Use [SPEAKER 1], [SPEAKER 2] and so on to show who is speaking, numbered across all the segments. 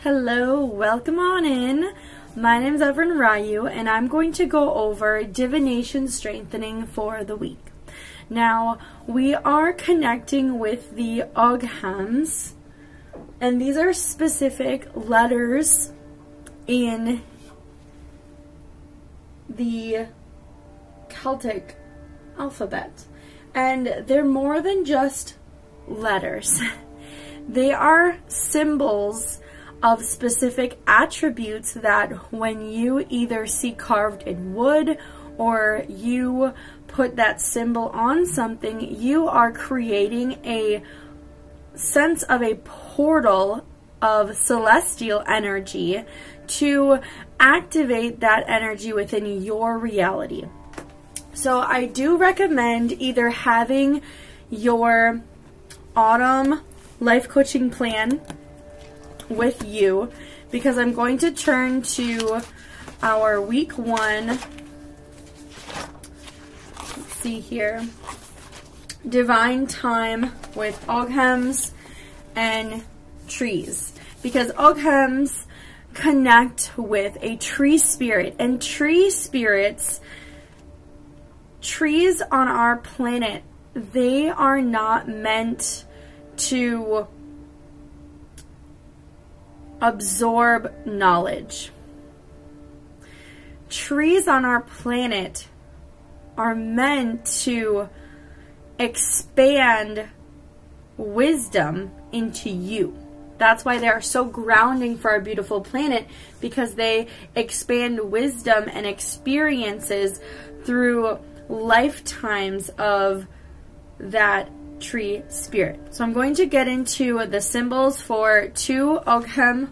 [SPEAKER 1] Hello, welcome on in. My name is Evelyn Ryu, and I'm going to go over divination strengthening for the week. Now, we are connecting with the Oghams, and these are specific letters in the Celtic alphabet. And they're more than just letters. They are symbols of specific attributes that when you either see carved in wood or you put that symbol on something, you are creating a sense of a portal of celestial energy to activate that energy within your reality. So I do recommend either having your autumn life coaching plan with you, because I'm going to turn to our week one. Let's see here. Divine time with Oghams and trees, because Oghams connect with a tree spirit, and trees on our planet, they are not meant to absorb knowledge. Trees on our planet are meant to expand wisdom into you. That's why they are so grounding for our beautiful planet, because they expand wisdom and experiences through lifetimes of that tree spirit. So I'm going to get into the symbols for two Ogham.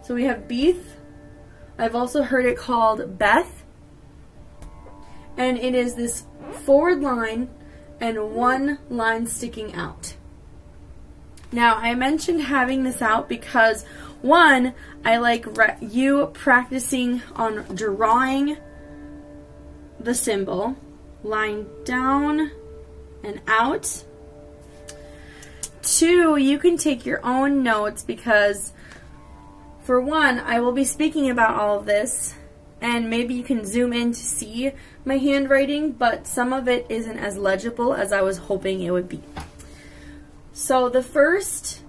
[SPEAKER 1] So we have beith. I've also heard it called beith. And it is this forward line and one line sticking out. Now, I mentioned having this out because, one, I like you practicing on drawing the symbol, line down and out. Two, you can take your own notes, because for one, I will be speaking about all of this, and maybe you can zoom in to see my handwriting, but some of it isn't as legible as I was hoping it would be. So the first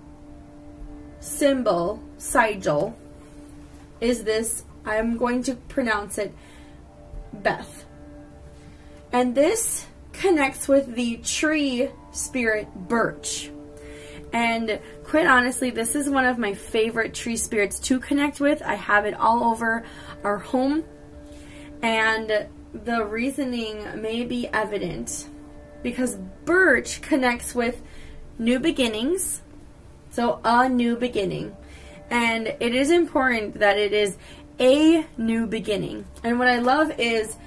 [SPEAKER 1] symbol, sigil, is this. I'm going to pronounce it beith. And this connects with the tree spirit birch. And quite honestly, this is one of my favorite tree spirits to connect with. I have it all over our home, and the reasoning may be evident because birch connects with new beginnings, so a new beginning, and it is important that it is a new beginning. And what I love is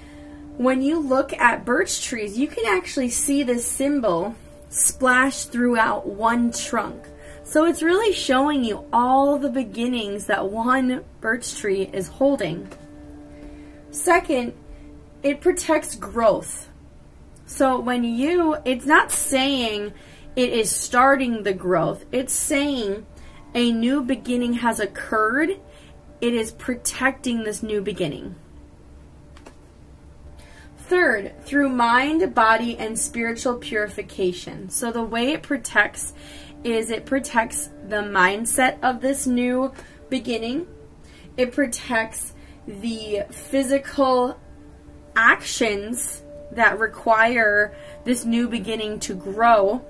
[SPEAKER 1] when you look at birch trees, you can actually see this symbol splashed throughout one trunk. So it's really showing you all the beginnings that one birch tree is holding. Second, it protects growth. So when it's not saying it is starting the growth, it's saying a new beginning has occurred. It is protecting this new beginning. Third, through mind, body, and spiritual purification. So the way it protects is it protects the mindset of this new beginning. It protects the physical actions that require this new beginning to grow.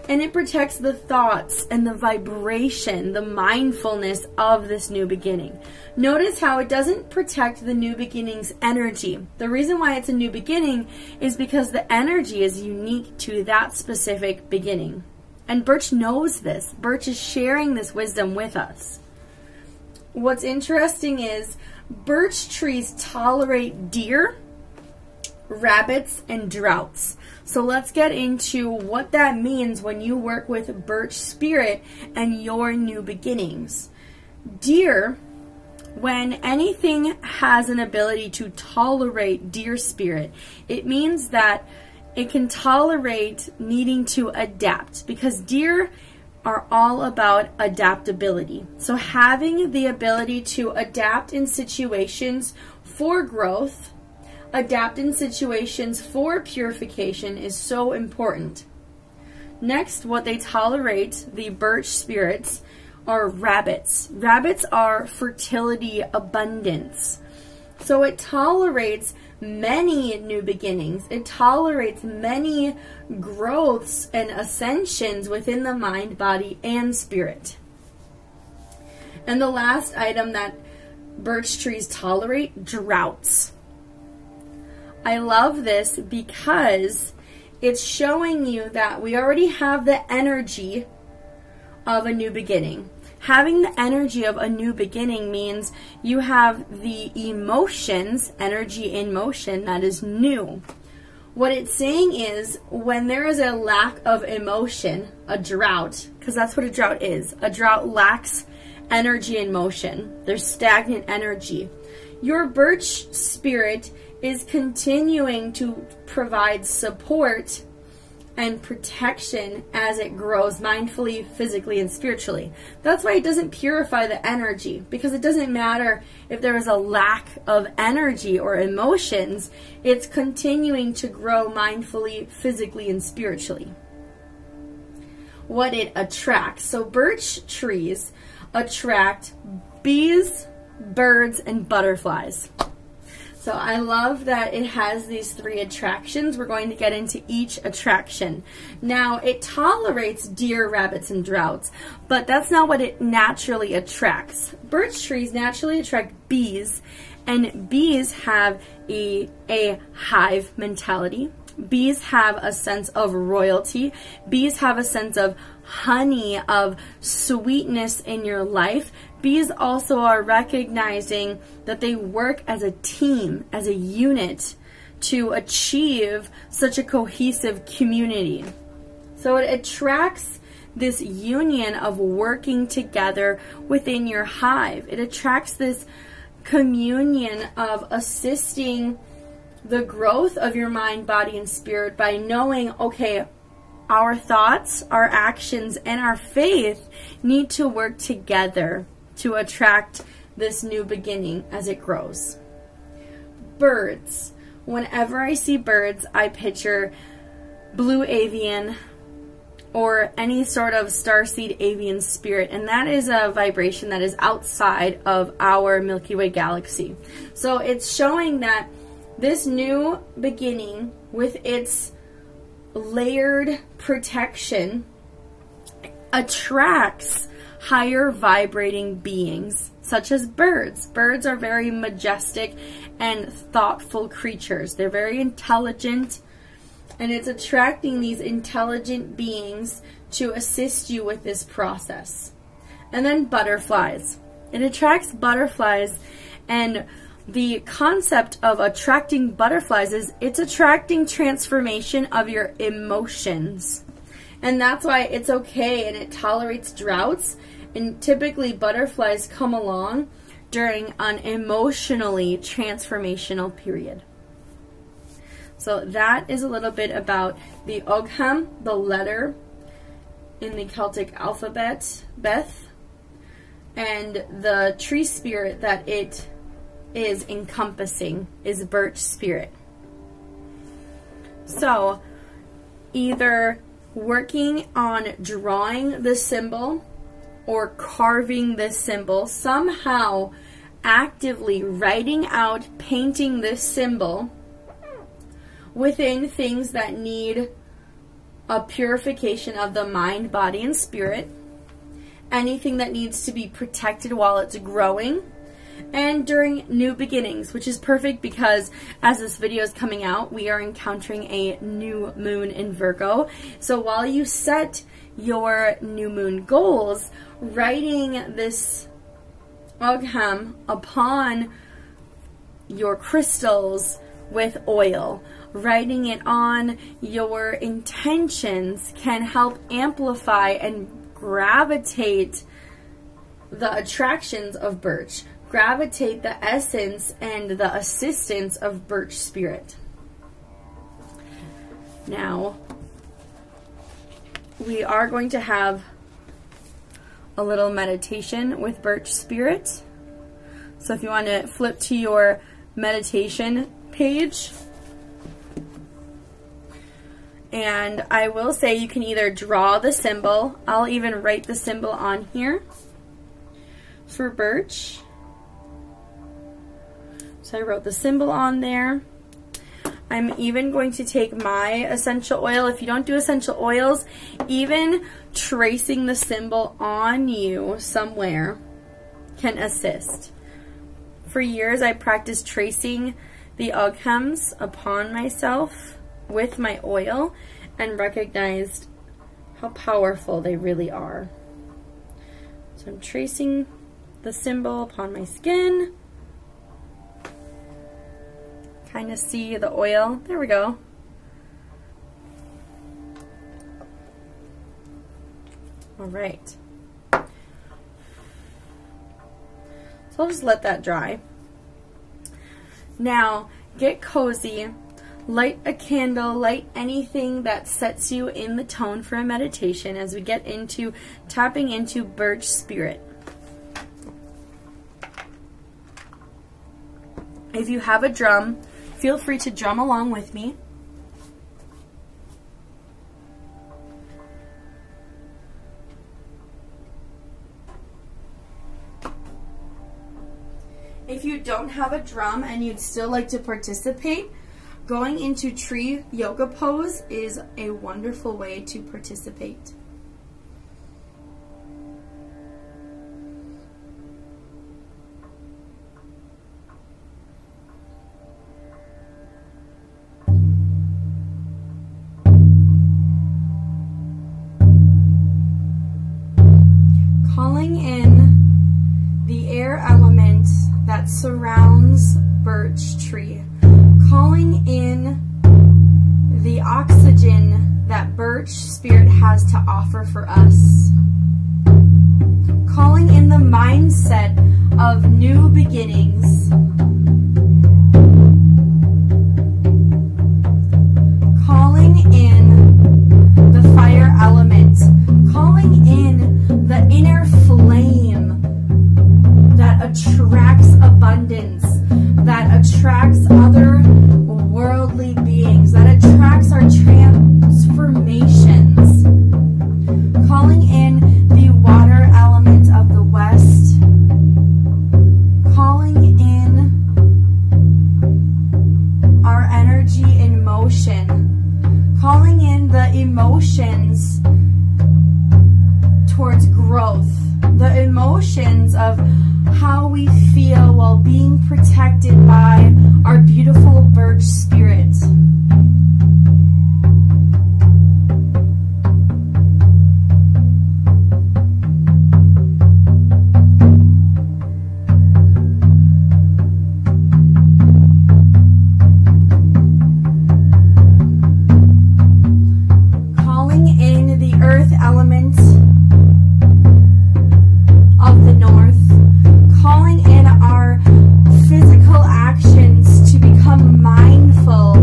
[SPEAKER 1] And it protects the thoughts and the vibration, the mindfulness of this new beginning. Notice how it doesn't protect the new beginning's energy. The reason why it's a new beginning is because the energy is unique to that specific beginning. And birch knows this. Birch is sharing this wisdom with us. What's interesting is birch trees tolerate deer, rabbits, and droughts. So let's get into what that means when you work with birch spirit and your new beginnings. Deer, when anything has an ability to tolerate deer spirit, it means that it can tolerate needing to adapt, because deer are all about adaptability. So having the ability to adapt in situations for growth, adapt in situations for purification is so important. Next, what they tolerate, the birch spirits, are rabbits. Rabbits are fertility abundance. So it tolerates many new beginnings. It tolerates many growths and ascensions within the mind, body, and spirit. And the last item that birch trees tolerate, droughts. I love this because it's showing you that we already have the energy of a new beginning. Having the energy of a new beginning means you have the emotions, energy in motion, that is new. What it's saying is when there is a lack of emotion, a drought, because that's what a drought is. A drought lacks energy in motion. There's stagnant energy. Your birch spirit is continuing to provide support and protection as it grows mindfully, physically, and spiritually. That's why it doesn't purify the energy, because it doesn't matter if there is a lack of energy or emotions, it's continuing to grow mindfully, physically, and spiritually. What it attracts. So birch trees attract bees, birds, and butterflies. So I love that it has these three attractions. We're going to get into each attraction. Now, it tolerates deer, rabbits, and droughts, but that's not what it naturally attracts. Birch trees naturally attract bees, and bees have a hive mentality. Bees have a sense of royalty. Bees have a sense of honey, of sweetness in your life. Bees also are recognizing that they work as a team, as a unit, to achieve such a cohesive community. So it attracts this union of working together within your hive. It attracts this communion of assisting the growth of your mind, body, and spirit by knowing, okay, our thoughts, our actions, and our faith need to work together to attract this new beginning as it grows. Birds. Whenever I see birds, I picture blue avian or any sort of starseed avian spirit, and that is a vibration that is outside of our Milky Way galaxy. So it's showing that this new beginning, with its layered protection, attracts higher vibrating beings, such as birds. Birds are very majestic and thoughtful creatures. They're very intelligent, and it's attracting these intelligent beings to assist you with this process. And then butterflies. It attracts butterflies, and the concept of attracting butterflies is it's attracting transformation of your emotions. And that's why it's okay, and it tolerates droughts. And typically butterflies come along during an emotionally transformational period. So that is a little bit about the Ogham, the letter in the Celtic alphabet, beith, and the tree spirit that it is encompassing is birch spirit. So either working on drawing the symbol or carving this symbol, somehow actively writing out, painting this symbol within things that need a purification of the mind, body, and spirit, anything that needs to be protected while it's growing, and during new beginnings, which is perfect because as this video is coming out, we are encountering a new moon in Virgo. So while you set your new moon goals, writing this Ogham upon your crystals with oil, writing it on your intentions can help amplify and gravitate the attractions of birch, gravitate the essence and the assistance of birch spirit. Now, we are going to have a little meditation with birch spirit. So if you want to flip to your meditation page, and I will say you can either draw the symbol. I'll even write the symbol on here for birch. So I wrote the symbol on there. I'm even going to take my essential oil. If you don't do essential oils, even tracing the symbol on you somewhere can assist. For years, I practiced tracing the Oghams upon myself with my oil and recognized how powerful they really are. So I'm tracing the symbol upon my skin. Kind of see the oil. There we go. All right. So I'll just let that dry. Now, get cozy. Light a candle, light anything that sets you in the tone for a meditation as we get into tapping into birch spirit. If you have a drum, feel free to drum along with me. If you don't have a drum and you'd still like to participate, going into tree yoga pose is a wonderful way to participate. Calling in the air element that surrounds birch tree. Calling in the oxygen that birch spirit has to offer for us. Calling in the mindset of new beginnings. Calling in the fire element. Calling in the inner flame that attracts abundance, that attracts other worldly beings, that attracts our transformations. Calling in the water element of the west. Calling in our energy in motion. Calling in the emotions towards growth. The emotions of how we feel while being protected by our beautiful birch spirit. Calling in the earth element of the north. Calling in our physical actions to become mindful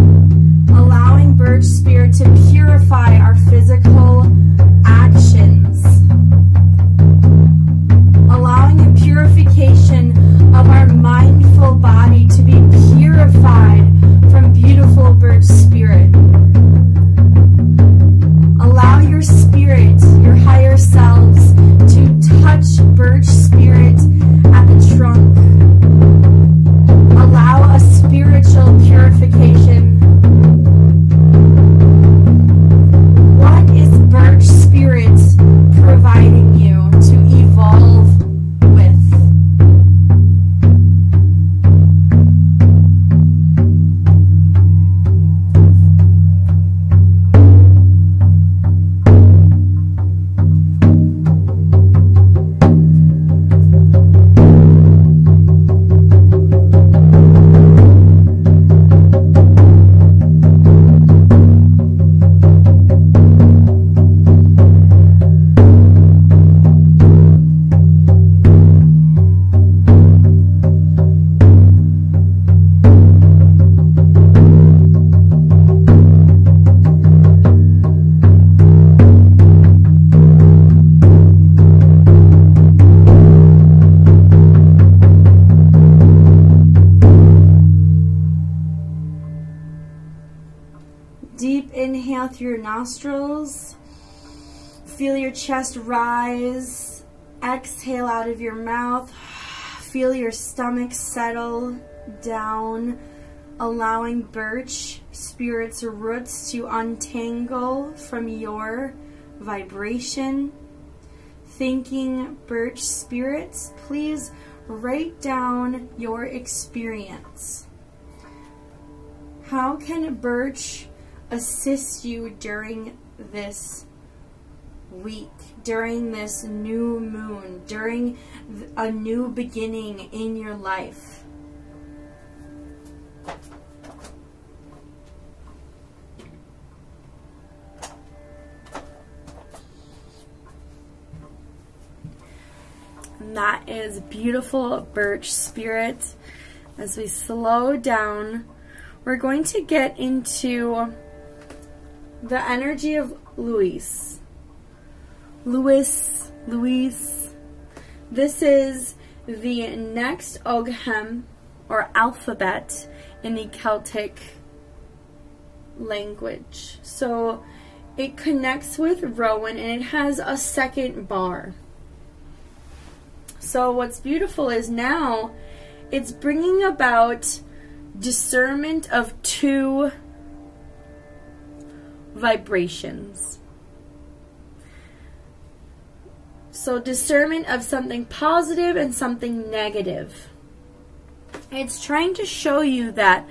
[SPEAKER 1] through your nostrils. Feel your chest rise. Exhale out of your mouth. Feel your stomach settle down, allowing birch spirit's roots to untangle from your vibration. Thinking birch spirits, please write down your experience. How can birch assist you during this week, during this new moon, during a new beginning in your life? And that is beautiful, birch spirit. As we slow down, we're going to get into the energy of Louis. This is the next Ogham, or alphabet, in the Celtic language. So it connects with rowan, and it has a second bar. So what's beautiful is now it's bringing about discernment of two vibrations. So discernment of something positive and something negative. It's trying to show you that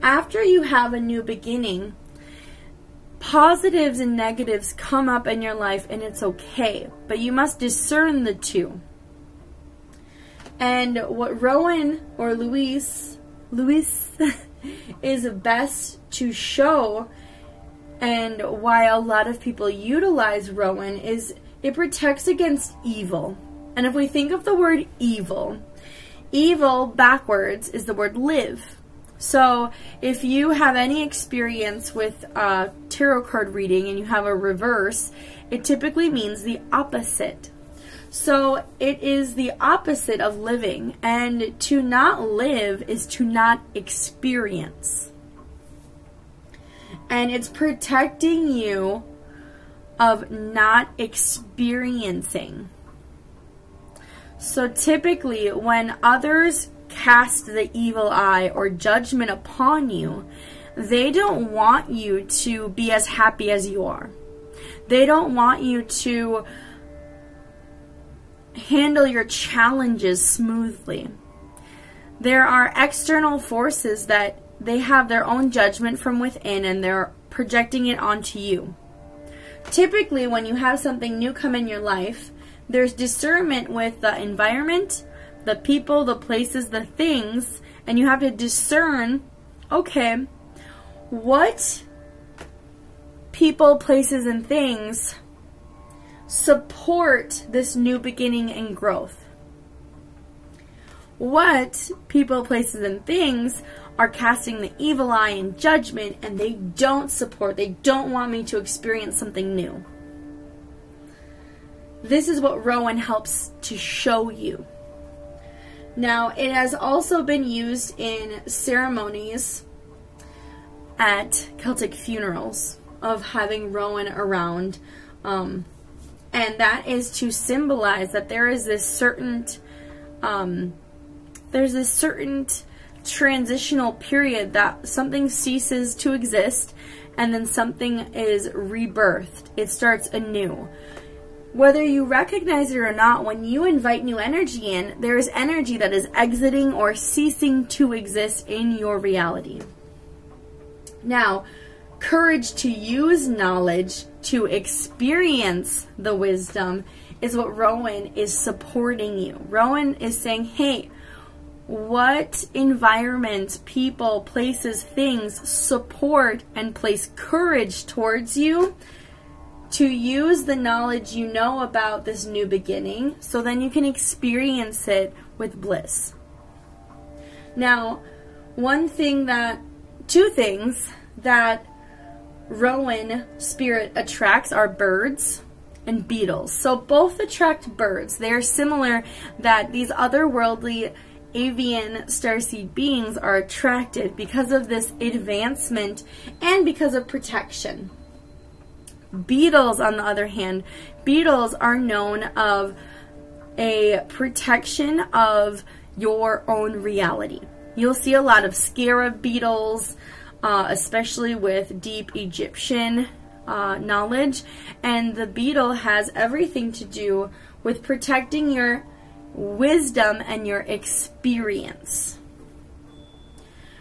[SPEAKER 1] after you have a new beginning, positives and negatives come up in your life, and it's okay. But you must discern the two. And what rowan or Louis is best to show, and why a lot of people utilize rowan, is it protects against evil. And if we think of the word evil, evil backwards is the word live. So if you have any experience with tarot card reading and you have a reverse, it typically means the opposite. So it is the opposite of living, and to not live is to not experience. And it's protecting you of not experiencing. So typically when others cast the evil eye or judgment upon you, they don't want you to be as happy as you are. They don't want you to handle your challenges smoothly. There are external forces that they have their own judgment from within, and they're projecting it onto you. Typically, when you have something new come in your life, there's discernment with the environment, the people, the places, the things, and you have to discern, okay, what people, places, and things support this new beginning and growth. What people, places, and things are casting the evil eye and judgment, and they don't support, they don't want me to experience something new. This is what rowan helps to show you. Now, it has also been used in ceremonies at Celtic funerals of having rowan around, and that is to symbolize that there is this certain transitional period that something ceases to exist and then something is rebirthed. It starts anew. Whether you recognize it or not, when you invite new energy in, there is energy that is exiting or ceasing to exist in your reality. Now, courage to use knowledge to experience the wisdom is what rowan is supporting you. Rowan is saying, hey, what environments, people, places, things support and place courage towards you to use the knowledge you know about this new beginning, so then you can experience it with bliss. Now, two things that rowan spirit attracts are birds and beetles. So both attract birds. They are similar that these otherworldly avian starseed beings are attracted because of this advancement and because of protection. Beetles, on the other hand, beetles are known of a protection of your own reality. You'll see a lot of scarab beetles, especially with deep Egyptian knowledge, and the beetle has everything to do with protecting your wisdom and your experience.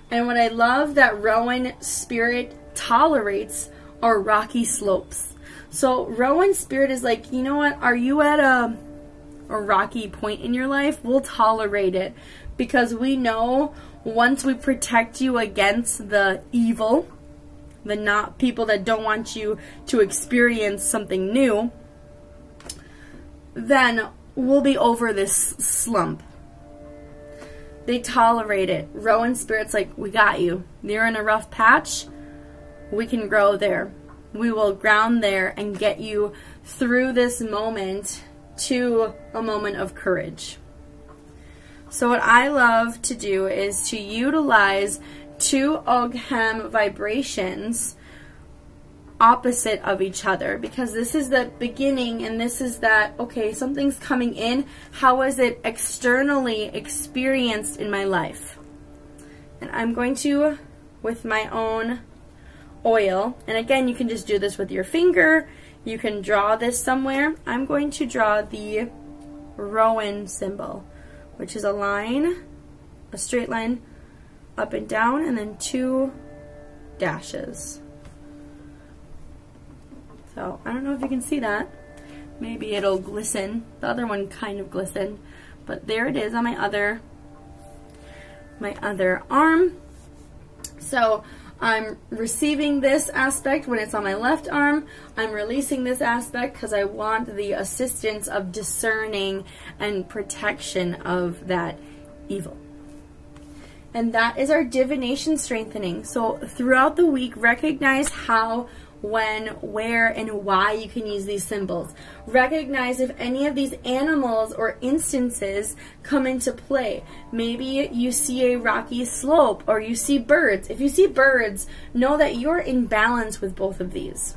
[SPEAKER 1] And what I love that rowan spirit tolerates are rocky slopes. So rowan spirit is like, you know what, are you at a rocky point in your life? We'll tolerate it, because we know once we protect you against the evil, the not people that don't want you to experience something new, then we'll be over this slump. They tolerate it. Rowan spirit's like, we got you. You're in a rough patch. We can grow there. We will ground there and get you through this moment to a moment of courage. So what I love to do is to utilize 2 Ogham vibrations opposite of each other, because this is the beginning and this is that, okay, something's coming in. How is it externally experienced in my life? And I'm going to, with my own oil, and again, you can just do this with your finger. You can draw this somewhere. I'm going to draw the rowan symbol, which is a line, a straight line up and down, and then 2 dashes. So I don't know if you can see that. Maybe it'll glisten. The other one kind of glistened, but there it is on my other arm. So I'm receiving this aspect when it's on my left arm. I'm releasing this aspect because I want the assistance of discerning and protection of that evil. And that is our divination strengthening. So throughout the week, recognize how, when, where, and why you can use these symbols. Recognize if any of these animals or instances come into play. Maybe you see a rocky slope, or you see birds. If you see birds, know that you're in balance with both of these.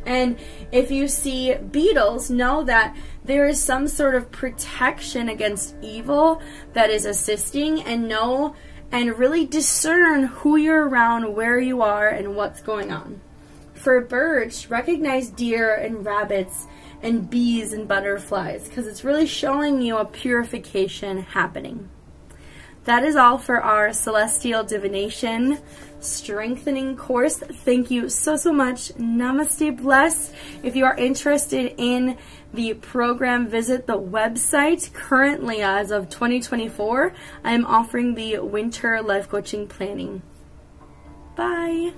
[SPEAKER 1] And if you see beetles, know that there is some sort of protection against evil that is assisting, and know and really discern who you're around, where you are, and what's going on. For birch, recognize deer and rabbits and bees and butterflies, because it's really showing you a purification happening. That is all for our Celestial Divination Strengthening course. Thank you so much. Namaste, blessed. If you are interested in the program, visit the website. Currently, as of 2024, I am offering the Winter Life Coaching Planning. Bye.